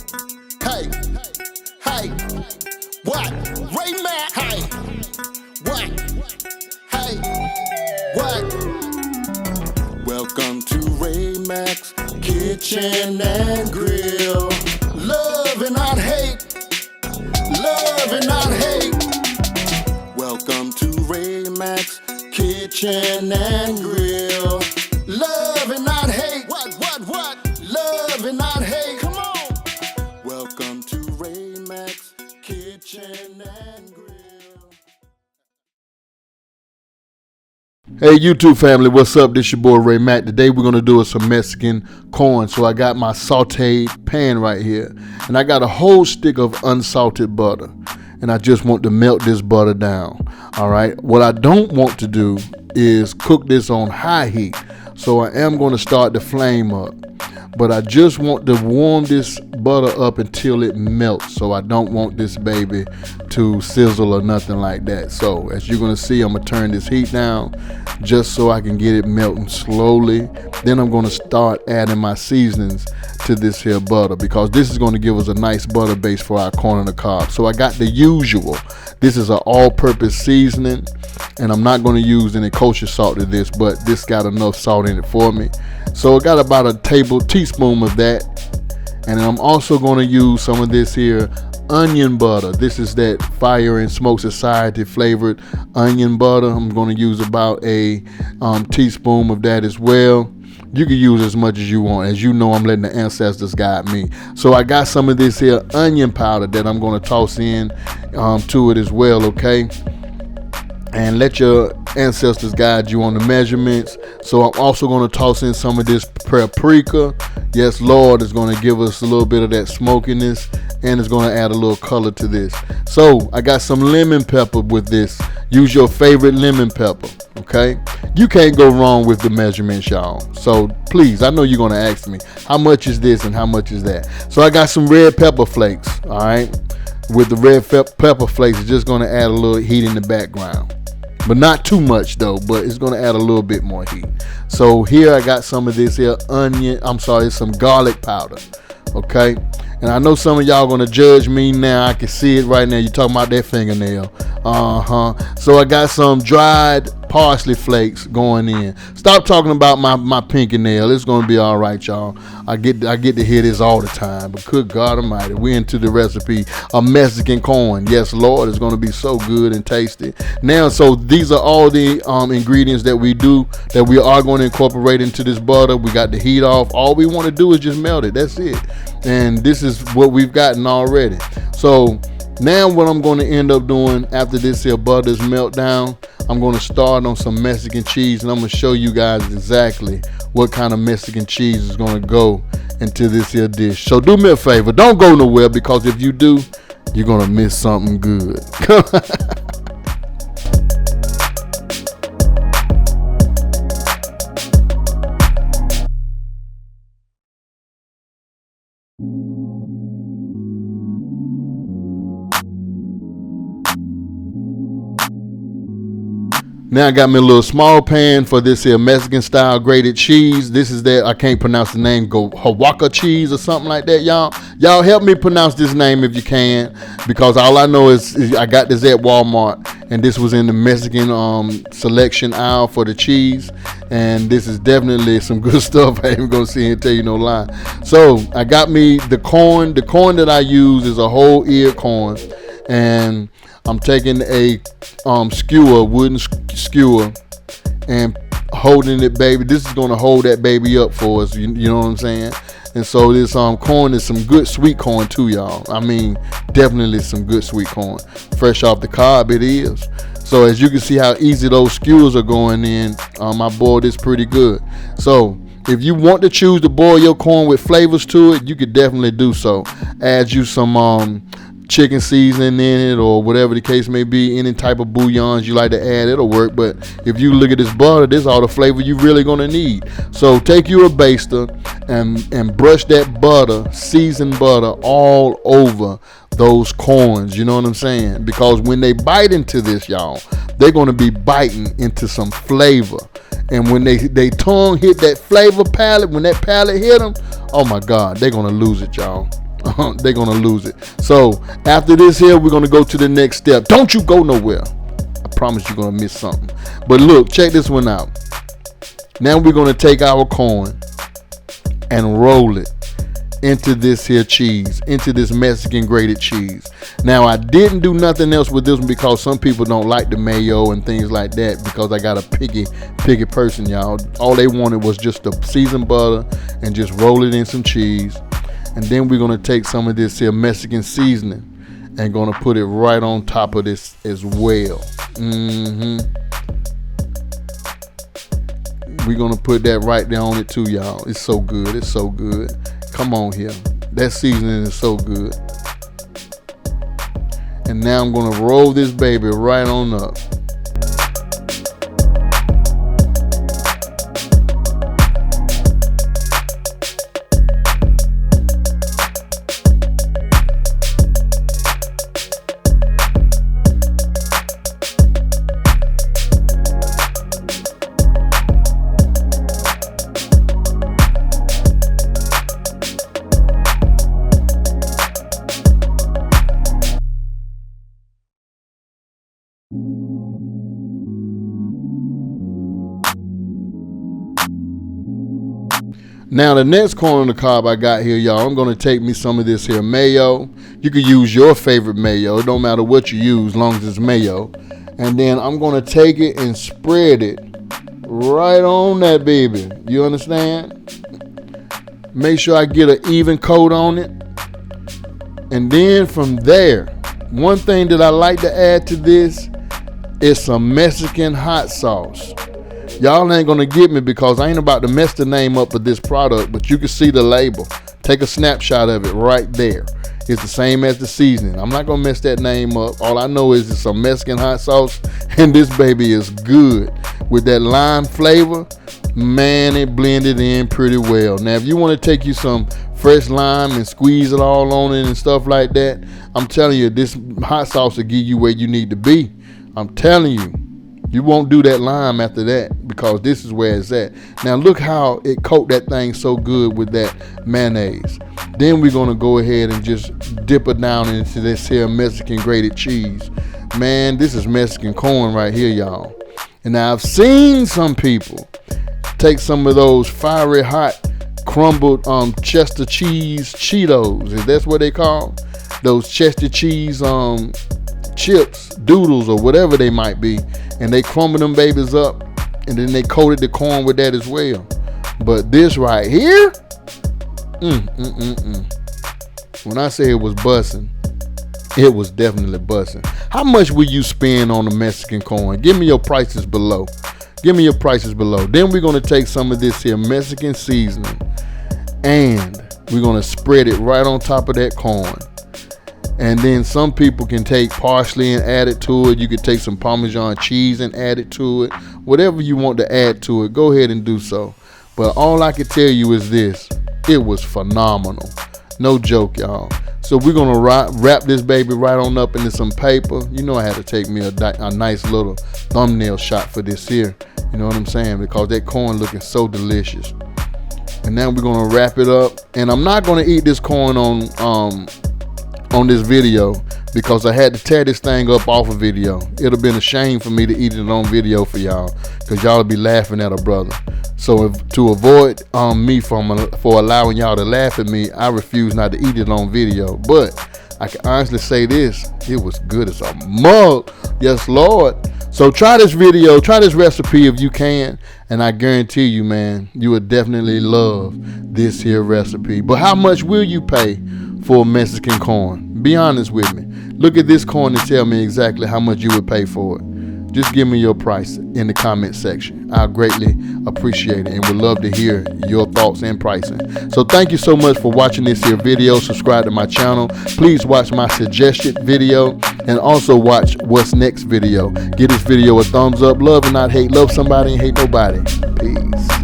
Hey, hey, what? Ray Mack, hey, what? Hey, what? Welcome to Ray Mack's Kitchen and Grill. Love and not hate. Love and not hate. Welcome to Ray Mack's Kitchen and Grill. Love and not hate. What? Love and not hate. Come on. Welcome to Ray Mack's Kitchen and Grill. Hey YouTube family, what's up? This your boy Ray Mack. Today we're gonna do some Mexican corn. So I got my sauteed pan right here, and I got a whole stick of unsalted butter, and I just want to melt this butter down. All right. What I don't want to do is cook this on high heat, so I am going to start the flame up. But I just want to warm this butter up until it melts. So I don't want this baby to sizzle or nothing like that. So as you're gonna see, I'm gonna turn this heat down just so I can get it melting slowly. Then I'm gonna start adding my seasonings to this here butter, because this is gonna give us a nice butter base for our corn on the cob. So I got the usual. This is an all-purpose seasoning, and I'm not gonna use any kosher salt to this, but this got enough salt in it for me. So I got about a teaspoon of that, and I'm also going to use some of this here onion butter. This is that Fire and Smoke Society flavored onion butter. I'm going to use about a teaspoon of that as well. You can use as much as you want. As you know, I'm letting the ancestors guide me. So I got some of this here onion powder that I'm going to toss in to it as well, okay? And let your ancestors guide you on the measurements. So I'm also going to toss in some of this paprika. Yes, Lord, is going to give us a little bit of that smokiness, and it's going to add a little color to this. So I got some lemon pepper with this. Use your favorite lemon pepper, okay? You can't go wrong with the measurements, y'all. So please, I know you're going to ask me, how much is this and how much is that? So I got some red pepper flakes, all right? With the red pepper flakes, it's just going to add a little heat in the background. But not too much though, but it's gonna add a little bit more heat. So here I got some of this here some garlic powder, okay? And I know some of y'all gonna judge me now. I can see it right now. You're talking about that fingernail. So I got some dried parsley flakes going in. Stop talking about my pinky nail. It's gonna be all right, y'all. I get to hear this all the time, but good God Almighty, we're into the recipe of Mexican corn. Yes, Lord, it's gonna be so good and tasty. Now, so these are all the ingredients that we are going to incorporate into this butter. We got the heat off. All we want to do is just melt it. That's it. And this is what we've gotten already. So now what I'm going to end up doing after this here butter's melt down, I'm going to start on some Mexican cheese, and I'm going to show you guys exactly what kind of Mexican cheese is going to go into this here dish. So do me a favor, don't go nowhere, because if you do, you're going to miss something good. Now I got me a little small pan for this here Mexican style grated cheese. This is that, I can't pronounce the name, Oaxaca cheese or something like that, y'all. Y'all help me pronounce this name if you can, because all I know is I got this at Walmart, and this was in the Mexican selection aisle for the cheese, and this is definitely some good stuff. I ain't even gonna sit here and tell you no lie. So I got me the corn. The corn that I use is a whole ear corn, and I'm taking a wooden skewer, and holding it, baby. This is gonna hold that baby up for us. You know what I'm saying? And so this corn is some good sweet corn too, y'all. I mean, definitely some good sweet corn, fresh off the cob. It is. So as you can see how easy those skewers are going in, I boiled this pretty good. So if you want to choose to boil your corn with flavors to it, you could definitely do so. Add you some chicken seasoning in it, or whatever the case may be, any type of bouillons you like to add, it'll work. But if you look at this butter, this is all the flavor you really gonna need. So take you a baster and brush that butter, seasoned butter, all over those corns, you know what I'm saying? Because when they bite into this, y'all, they're gonna be biting into some flavor. And when they tongue hit that flavor palate, when that palate hit them, oh my God, they're gonna lose it, y'all. they're gonna lose it. So after this here, we're gonna go to the next step. Don't you go nowhere. I promise you're gonna miss something. But look, check this one out. Now we're gonna take our corn and roll it into this here cheese, into this Mexican grated cheese. Now I didn't do nothing else with this one because some people don't like the mayo and things like that, because I got a picky person, y'all. All they wanted was just the seasoned butter and just roll it in some cheese. And then we're gonna take some of this here Mexican seasoning and gonna put it right on top of this as well. We're gonna put that right there on it too, y'all. It's so good. It's so good. Come on here. That seasoning is so good. And now I'm gonna roll this baby right on up. Now the next corn on the cob I got here, y'all, I'm going to take me some of this here mayo. You can use your favorite mayo. It don't matter what you use, as long as it's mayo. And then I'm going to take it and spread it right on that baby. You understand? Make sure I get an even coat on it. And then from there, one thing that I like to add to this is some Mexican hot sauce. Y'all ain't gonna get me because I ain't about to mess the name up of this product, but you can see the label. Take a snapshot of it right there. It's the same as the seasoning. I'm not gonna mess that name up. All I know is it's some Mexican hot sauce, and this baby is good. With that lime flavor, man, it blended in pretty well. Now, if you wanna take you some fresh lime and squeeze it all on it and stuff like that, I'm telling you, this hot sauce will get you where you need to be. I'm telling you. You won't do that lime after that, because this is where it's at. Now look how it coat that thing so good with that mayonnaise. Then we're gonna go ahead and just dip it down into this here Mexican grated cheese. Man, this is Mexican corn right here, y'all. And now I've seen some people take some of those fiery hot crumbled Chester cheese Cheetos. Is that what they call those Chester cheese chips, doodles, or whatever they might be, and they crumble them babies up, and then they coated the corn with that as well. But this right here, when I say it was bussin', it was definitely bussin'. How much will you spend on the Mexican corn? Give me your prices below. Give me your prices below. Then we're gonna take some of this here Mexican seasoning, and we're gonna spread it right on top of that corn. And then some people can take parsley and add it to it. You could take some Parmesan cheese and add it to it. Whatever you want to add to it, go ahead and do so. But all I can tell you is this: it was phenomenal. No joke, y'all. So we're gonna wrap this baby right on up into some paper. You know I had to take me a nice little thumbnail shot for this here. You know what I'm saying? Because that corn looking so delicious. And now we're gonna wrap it up. And I'm not gonna eat this corn on this video, because I had to tear this thing up off of video. It'd have been a shame for me to eat it on video for y'all, because y'all would be laughing at a brother. So to avoid me for allowing y'all to laugh at me, I refuse not to eat it on video. But I can honestly say this: it was good as a mug. Yes, Lord. So try this video, try this recipe if you can, and I guarantee you, man, you would definitely love this here recipe. But how much will you pay for Mexican corn? Be honest with me. Look at this corn and tell me exactly how much you would pay for it. Just give me your price in the comment section. I greatly appreciate it and would love to hear your thoughts and pricing. So thank you so much for watching this here video. Subscribe to my channel. Please watch my suggested video and also watch what's next video. Give this video a thumbs up. Love and not hate. Love somebody and hate nobody. Peace.